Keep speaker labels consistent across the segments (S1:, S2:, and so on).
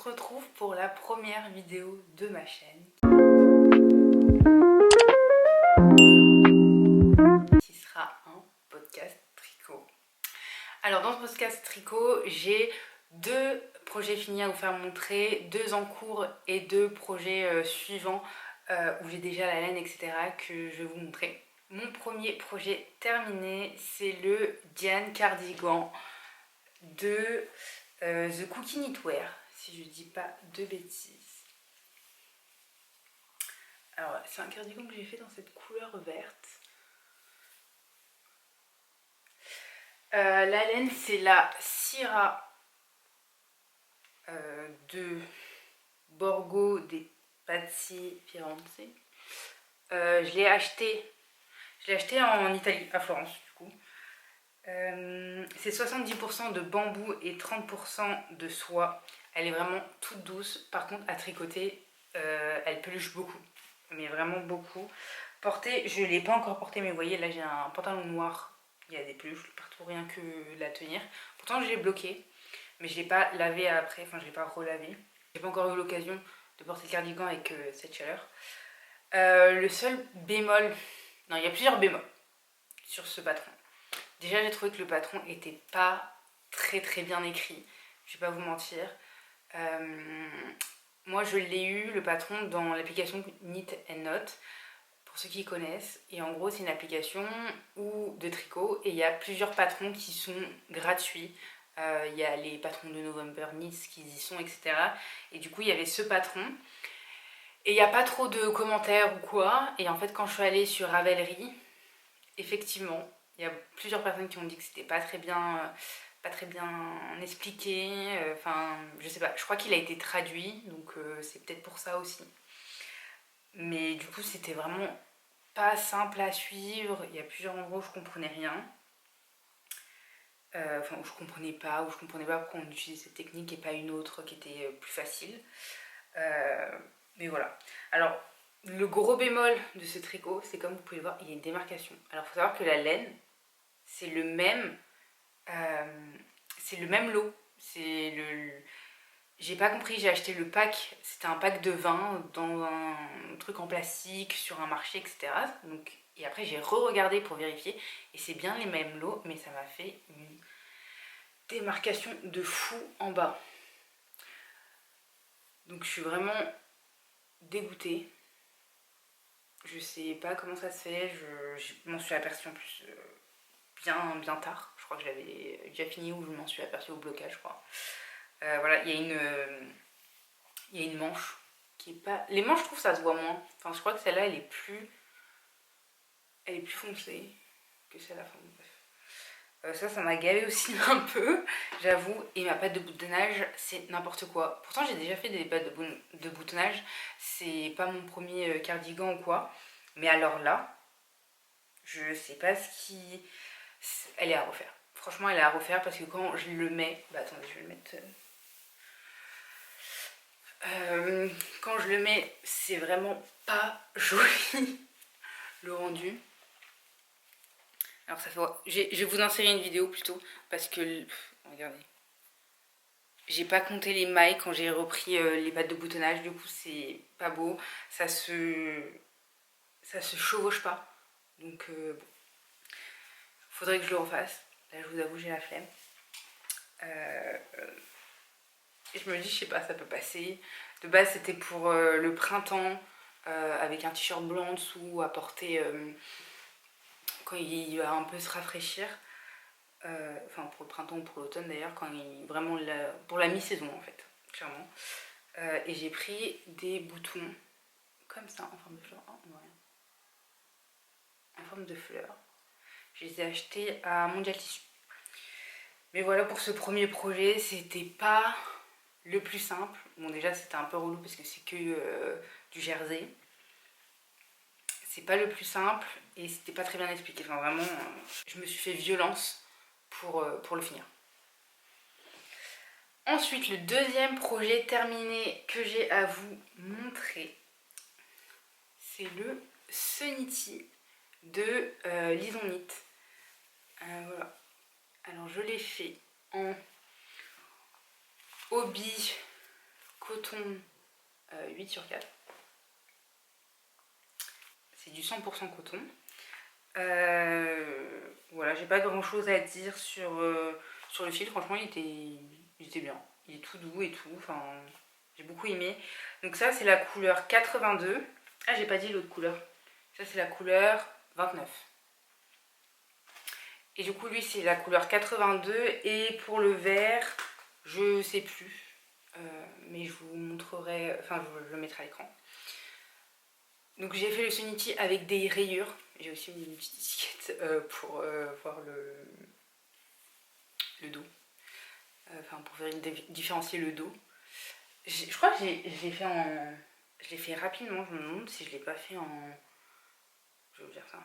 S1: retrouve pour la première vidéo de ma chaîne qui sera un podcast tricot. Alors dans ce podcast tricot, j'ai 2 projets finis à vous faire montrer, 2 en cours et 2 projets suivants où j'ai déjà la laine, etc. que je vais vous montrer. Mon premier projet terminé, c'est le Diane Cardigan de The Cookie Knitwear, si je dis pas de bêtises. Alors c'est un cardigan que j'ai fait dans cette couleur verte. La laine, c'est la Syrah de Borgo dei Pazzi Firenze. Je l'ai acheté en Italie, à Florence du coup. C'est 70% de bambou et 30% de soie. Elle est vraiment toute douce. Par contre, à tricoter, elle peluche beaucoup. Mais vraiment beaucoup. Portée, je ne l'ai pas encore portée, mais vous voyez, là j'ai un pantalon noir. Il y a des peluches partout, rien que la tenir. Pourtant, je l'ai bloqué, mais je ne l'ai pas lavé après. Enfin, je ne l'ai pas relavé. J'ai pas encore eu l'occasion de porter le cardigan avec cette chaleur. Le seul bémol... Non, il y a plusieurs bémols sur ce patron. Déjà, j'ai trouvé que le patron était pas très bien écrit. Je vais pas vous mentir. Moi, je l'ai eu, le patron, dans l'application Knit and Knot, pour ceux qui connaissent. Et en gros, c'est une application de tricot. Et il y a plusieurs patrons qui sont gratuits. Il y a les patrons de November Knits qui y sont, etc. Et du coup, il y avait ce patron. Et il n'y a pas trop de commentaires ou quoi. Et en fait, quand je suis allée sur Ravelry, effectivement, il y a plusieurs personnes qui ont dit que c'était pas très bien expliqué. Enfin, je sais pas, je crois qu'il a été traduit, donc c'est peut-être pour ça aussi. Mais du coup, c'était vraiment pas simple à suivre. Il y a plusieurs endroits où je comprenais rien. Enfin, où je comprenais pas pourquoi on utilisait cette technique et pas une autre qui était plus facile. Mais voilà. Alors, le gros bémol de ce tricot, c'est comme vous pouvez le voir, il y a une démarcation. Alors, il faut savoir que la laine, c'est le même lot. J'ai pas compris, j'ai acheté le pack, c'était un pack de 20 dans un truc en plastique sur un marché, etc. Donc, et après, j'ai re-regardé pour vérifier et c'est bien les mêmes lots, mais ça m'a fait une démarcation de fou en bas. Donc, je suis vraiment dégoûtée. Je sais pas comment ça se fait, je m'en suis aperçue en plus bien tard. Je crois que je l'avais déjà fini ou je m'en suis aperçue au blocage, je crois. Voilà, il y a une manche qui est pas... Les manches, je trouve, ça se voit moins. Enfin, je crois que celle-là, elle est plus foncée que celle-là. Enfin, bref. Ça m'a gavé aussi un peu, j'avoue. Et ma patte de boutonnage, c'est n'importe quoi. Pourtant, j'ai déjà fait des pattes de boutonnage. C'est pas mon premier cardigan ou quoi. Mais alors là, je sais pas ce qui... Elle est à refaire. Franchement, elle est à refaire parce que quand je le mets... Bah, attendez, je vais le mettre... quand je le mets, c'est vraiment pas joli le rendu. Alors ça fait... Je vais vous insérer une vidéo plutôt parce que... regardez. J'ai pas compté les mailles quand j'ai repris les pattes de boutonnage. Du coup, c'est pas beau. Ça se chevauche pas. Donc, bon. Faudrait que je le refasse. Là, je vous avoue, j'ai la flemme. Et je me dis, je sais pas, ça peut passer. De base, c'était pour le printemps, avec un t-shirt blanc en dessous, à porter quand il va un peu se rafraîchir. Enfin, pour le printemps ou pour l'automne d'ailleurs, quand il vraiment pour la mi-saison en fait, clairement. Et j'ai pris des boutons comme ça, en forme de fleur. Oh, non, en forme de fleur. Je les ai achetés à Mondial Tissu. Mais voilà, pour ce premier projet, c'était pas le plus simple. Bon, déjà, c'était un peu relou parce que c'est que du jersey. C'est pas le plus simple et c'était pas très bien expliqué. Enfin, vraiment, je me suis fait violence pour le finir. Ensuite, le deuxième projet terminé que j'ai à vous montrer, c'est le Sunity de Lison Knit. Voilà. Alors, je l'ai fait en hobby coton 8 sur 4. C'est du 100% coton. Voilà, j'ai pas grand chose à dire sur le fil. Franchement, il était bien. Il est tout doux et tout. Enfin, j'ai beaucoup aimé. Donc ça, c'est la couleur 82. Ah, j'ai pas dit l'autre couleur. Ça, c'est la couleur 29. Et du coup, lui, c'est la couleur 82. Et pour le vert, je sais plus. Mais je vous montrerai, enfin, je le mettrai à l'écran. Donc j'ai fait le Sunity avec des rayures. J'ai aussi mis une petite étiquette pour voir le dos. Enfin, pour faire différencier le dos. Je crois que je l'ai fait rapidement. Je me demande si je l'ai pas fait en... Je vais vous dire ça.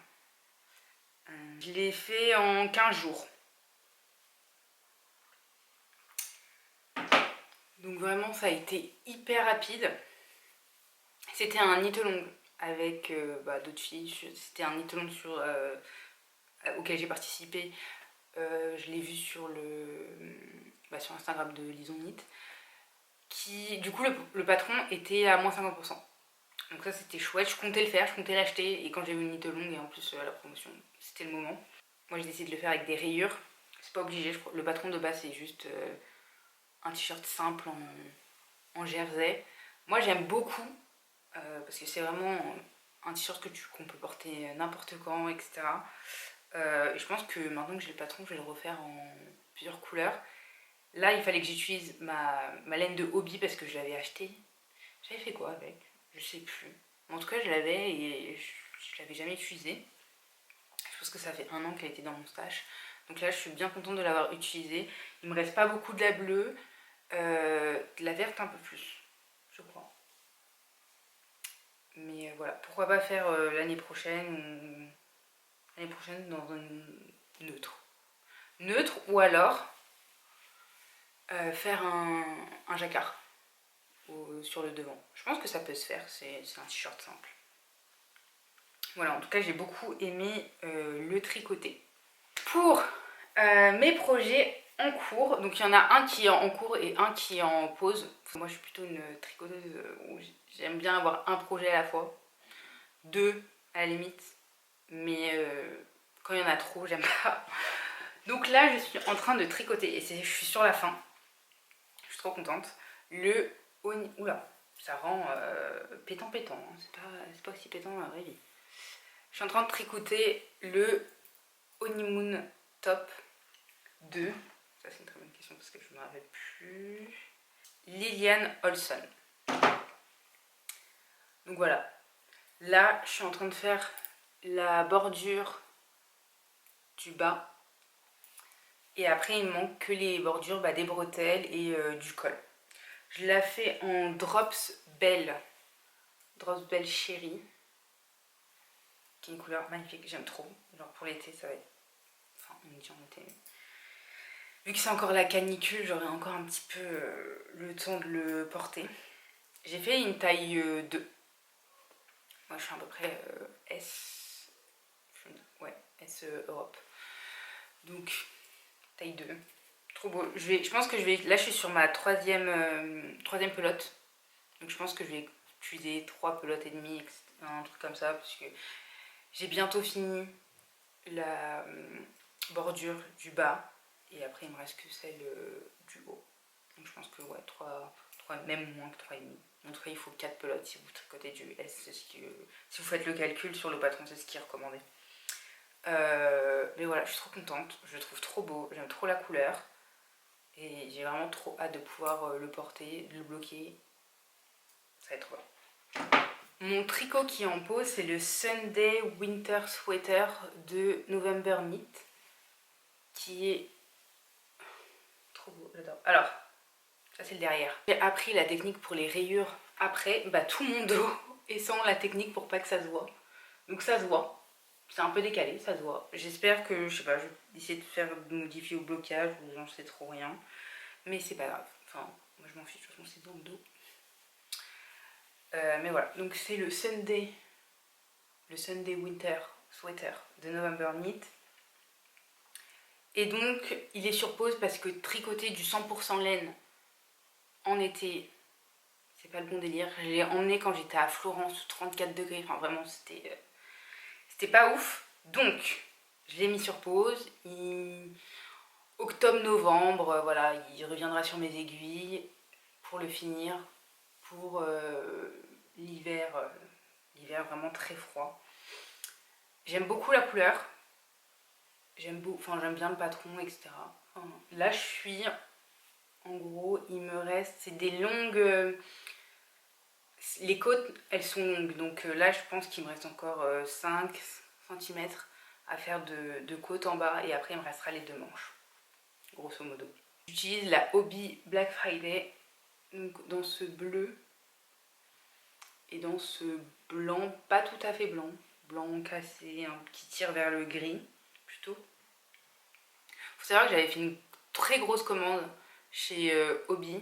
S1: Je l'ai fait en 15 jours. Donc vraiment, ça a été hyper rapide. C'était un knit-along avec d'autres filles. C'était un knit-along auquel j'ai participé. Je l'ai vu sur sur Instagram de Lison Knit. Du coup, le patron était à moins 50%. Donc ça, c'était chouette. Je comptais le faire, je comptais l'acheter. Et quand j'ai vu une knit-along et en plus la promotion, c'était le moment. Moi, j'ai décidé de le faire avec des rayures. C'est pas obligé. Le patron de base, c'est juste un t-shirt simple en jersey. Moi, j'aime beaucoup parce que c'est vraiment un t-shirt qu'on peut porter n'importe quand, etc. Et je pense que maintenant que j'ai le patron, je vais le refaire en plusieurs couleurs. Là, il fallait que j'utilise ma laine de hobby parce que je l'avais achetée. J'avais fait quoi avec? Je sais plus. En tout cas, je l'avais et je l'avais jamais utilisée. Je pense que ça fait 1 an qu'elle était dans mon stash. Donc là, je suis bien contente de l'avoir utilisée. Il me reste pas beaucoup de la bleue. De la verte un peu plus, je crois. Mais voilà, pourquoi pas faire l'année prochaine dans un neutre. Neutre ou alors faire un jacquard sur le devant. Je pense que ça peut se faire, c'est un t-shirt simple. Voilà, en tout cas j'ai beaucoup aimé le tricoter. Pour mes projets en cours, donc il y en a un qui est en cours et un qui est en pause. Moi je suis plutôt une tricoteuse où j'aime bien avoir un projet à la fois, 2 à la limite, mais quand il y en a trop j'aime pas. Donc là je suis en train de tricoter et je suis sur la fin. Je suis trop contente. Oula, ça rend pétant. Hein. C'est pas aussi pétant dans la vraie vie. Je suis en train de tricoter le Honeymoon Top 2. Ça c'est une très bonne question parce que je ne me rappelle plus. Liliane Olson. Donc voilà. Là, je suis en train de faire la bordure du bas. Et après, il me manque que les bordures des bretelles et du col. Je la fais en Drops Belle. Drops Belle Chérie. Qui est une couleur magnifique, j'aime trop. Genre pour l'été, ça va être... Enfin, on dit en été. Vu que c'est encore la canicule, j'aurai encore un petit peu le temps de le porter. J'ai fait une taille 2. Moi, je suis à peu près S... Ouais, S Europe. Donc, taille 2. Trop beau. Je pense que je vais... Là, je suis sur ma troisième pelote. Donc, je pense que je vais utiliser 3 pelotes et demie, un truc comme ça, parce que j'ai bientôt fini la bordure du bas. Et après, il me reste que celle du haut. Donc, je pense que, ouais, 3 même moins que 3,5. En tout cas, il faut 4 pelotes si vous tricotez du S. Si vous faites le calcul sur le patron, c'est ce qui est recommandé. Mais voilà, je suis trop contente. Je le trouve trop beau. J'aime trop la couleur. Et j'ai vraiment trop hâte de pouvoir le porter, de le bloquer. Ça va être trop bien. Mon tricot qui est en pause, c'est le Sunday Winter Sweater de November Knit. Qui est trop beau, j'adore. Alors, ça c'est le derrière. J'ai appris la technique pour les rayures après. Tout mon dos est sans la technique pour pas que ça se voit. Donc ça se voit. C'est un peu décalé, ça se voit. J'espère que, je sais pas, je vais essayer de modifier au blocage ou j'en sais trop rien. Mais c'est pas grave. Enfin, moi je m'en fiche, de toute façon c'est dans le dos. Mais voilà, donc c'est le Sunday Winter Sweater de November Knit. Et donc il est sur pause parce que tricoter du 100% laine en été, c'est pas le bon délire. Je l'ai emmené quand j'étais à Florence, 34 degrés, enfin vraiment c'était pas ouf. Donc je l'ai mis sur pause. Octobre-novembre, voilà, il reviendra sur mes aiguilles pour le finir pour l'hiver vraiment très froid. J'aime beaucoup la couleur, j'aime bien le patron, etc. Enfin, là je suis, en gros, il me reste, c'est des longues, les côtes elles sont longues, donc là je pense qu'il me reste encore 5 cm à faire de côte en bas, et après il me restera les 2 manches, grosso modo. J'utilise la Hobbii Black Friday, donc dans ce bleu et dans ce blanc, pas tout à fait blanc, blanc cassé, hein, qui tire vers le gris plutôt. Faut savoir que j'avais fait une très grosse commande chez Hobbii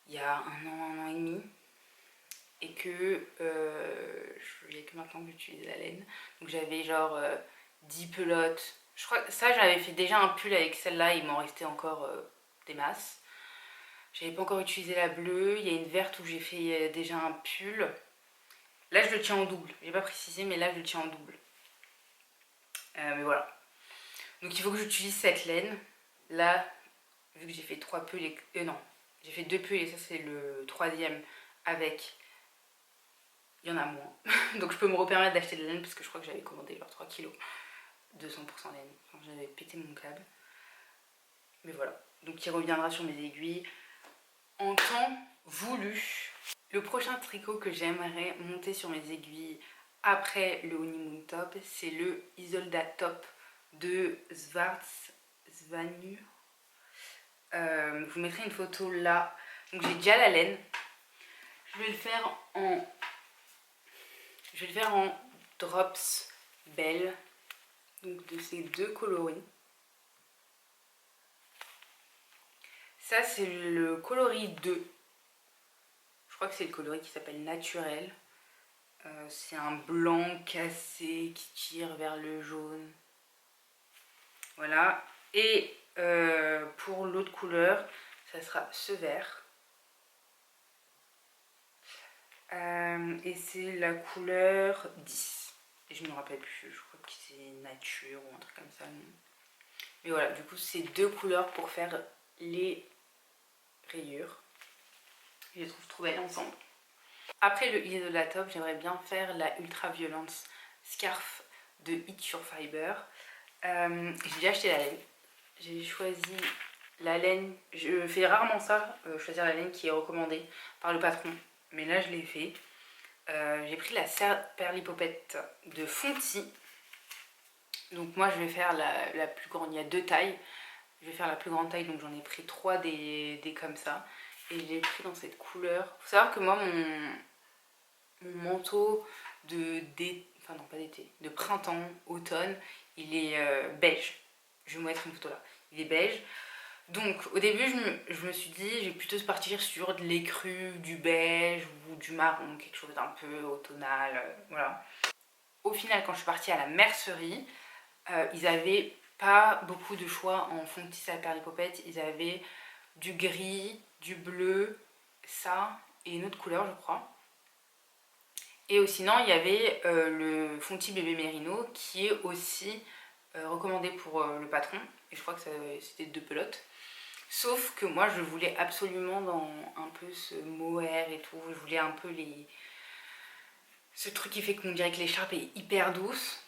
S1: il y a un an et demi, et que il n'y a que maintenant que j'utilise la laine. Donc j'avais genre 10 pelotes. Je crois que ça, j'avais fait déjà un pull avec celle-là, il m'en restait encore des masses. J'avais pas encore utilisé la bleue, il y a une verte où j'ai fait déjà un pull. Là je le tiens en double, j'ai pas précisé, mais là je le tiens en double. Mais voilà. Donc il faut que j'utilise cette laine. Là, vu que j'ai fait 3 pulls et... non, j'ai fait 2 pulls et ça c'est le 3e avec... Il y en a moins. Donc je peux me repermettre d'acheter de la laine parce que je crois que j'avais commandé genre 3 kilos de 100% laine. Enfin, j'avais pété mon câble. Mais voilà. Donc il reviendra sur mes aiguilles en temps voulu. Le prochain tricot que j'aimerais monter sur mes aiguilles après le honeymoon top, c'est le Isolda top de Schwarzsvanu. Je vous mettrai une photo là. Donc j'ai déjà la laine. Je vais le faire en drops belle. Donc de ces 2 coloris. Ça c'est le coloris 2. Je crois que c'est le coloris qui s'appelle naturel. C'est un blanc cassé qui tire vers le jaune. Voilà. Et pour l'autre couleur, ça sera ce vert. Et c'est la couleur 10. Et je ne me rappelle plus, je crois que c'est nature ou un truc comme ça. Mais voilà, du coup, c'est 2 couleurs pour faire les rayures. Je les trouve trop belles ensemble. Après le Isola Top, j'aimerais bien faire la Ultra Violence Scarf de It's Your Fiber. J'ai déjà acheté la laine. J'ai choisi la laine. Je fais rarement ça, choisir la laine qui est recommandée par le patron. Mais là, je l'ai fait. J'ai pris la Perlipopette de Fonty. Donc moi, je vais faire la plus grande. Il y a 2 tailles. Je vais faire la plus grande taille, donc j'en ai pris 3 des comme ça. Et je l'ai pris dans cette couleur. Faut savoir que moi, mon manteau enfin non pas d'été, de printemps, automne, il est beige. Je vais vous mettre une photo là. Il est beige. Donc au début je me suis dit je vais plutôt partir sur de l'écru, du beige ou du marron, quelque chose d'un peu automnal, voilà. Au final quand je suis partie à la mercerie, ils avaient pas beaucoup de choix en Fonty à Perlipopette. Ils avaient du gris, du bleu, ça et une autre couleur je crois. Et sinon, il y avait le Fonty bébé Mérino qui est aussi recommandé pour le patron. Et je crois que c'était 2 pelotes. Sauf que moi, je voulais absolument dans un peu ce mohair et tout. Je voulais un peu ce truc qui fait qu'on dirait que l'écharpe est hyper douce.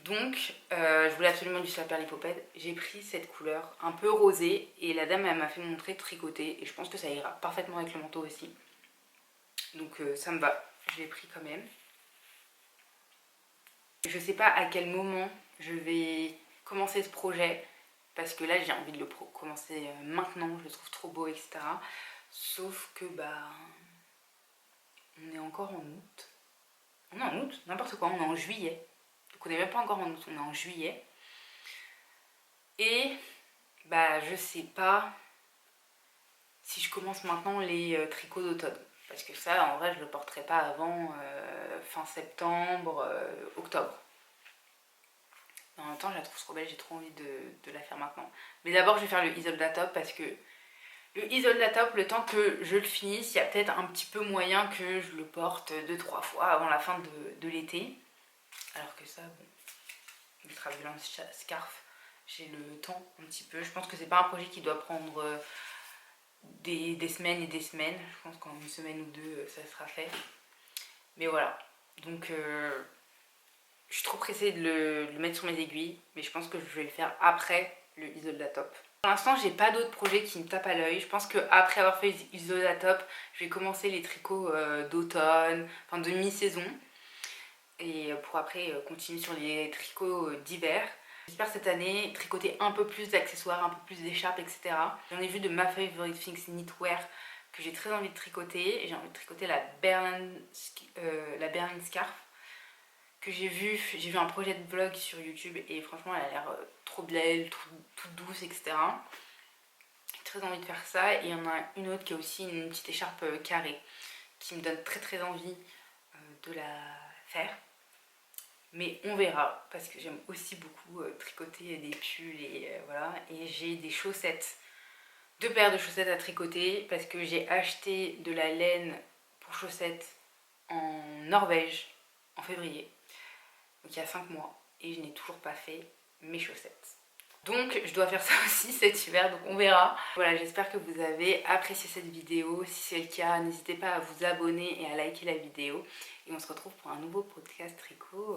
S1: Donc, je voulais absolument du Perlipopette. J'ai pris cette couleur un peu rosée. Et la dame, elle m'a fait montrer tricoter. Et je pense que ça ira parfaitement avec le manteau aussi. Donc, ça me va. Je l'ai pris quand même. Je sais pas à quel moment je vais commencer ce projet, parce que là j'ai envie de le commencer maintenant, je le trouve trop beau, etc. Sauf que bah on est encore en août. On est en août, n'importe quoi, on est en juillet. Donc on n'est même pas encore en août, on est en juillet. Et bah je sais pas si je commence maintenant les tricots d'automne. Parce que ça, en vrai, je le porterai pas avant fin septembre, octobre. En même temps, je la trouve trop belle, j'ai trop envie de la faire maintenant. Mais d'abord, je vais faire le Isolda Top parce que Le Isole la Top, le temps que je le finisse, il y a peut-être un petit peu moyen que je le porte 2-3 fois avant la fin de l'été. Alors que ça, bon, Ultra Violence Scarf, j'ai le temps un petit peu. Je pense que c'est pas un projet qui doit prendre des semaines et des semaines. Je pense qu'en une semaine ou deux, ça sera fait. Mais voilà. Donc, je suis trop pressée de le mettre sur mes aiguilles. Mais je pense que je vais le faire après le Isolda Top. Pour l'instant, j'ai pas d'autres projets qui me tapent à l'œil. Je pense qu'après avoir fait Isolda Top, je vais commencer les tricots d'automne, enfin de mi-saison. Et pour après continuer sur les tricots d'hiver. J'espère cette année tricoter un peu plus d'accessoires, un peu plus d'écharpes, etc. J'en ai vu de ma favorite things knitwear que j'ai très envie de tricoter. J'ai envie de tricoter la Berlin Scarf que j'ai vu un projet de vlog sur YouTube et franchement elle a l'air trop belle, toute douce, etc. J'ai très envie de faire ça. Et il y en a une autre qui a aussi une petite écharpe carrée qui me donne très envie de la faire. Mais on verra, parce que j'aime aussi beaucoup tricoter des pulls et voilà. Et j'ai des chaussettes, 2 paires de chaussettes à tricoter, parce que j'ai acheté de la laine pour chaussettes en Norvège en février, donc il y a 5 mois, et je n'ai toujours pas fait mes chaussettes. Donc je dois faire ça aussi cet hiver, donc on verra. Voilà, j'espère que vous avez apprécié cette vidéo. Si c'est le cas, n'hésitez pas à vous abonner et à liker la vidéo. Et on se retrouve pour un nouveau podcast tricot.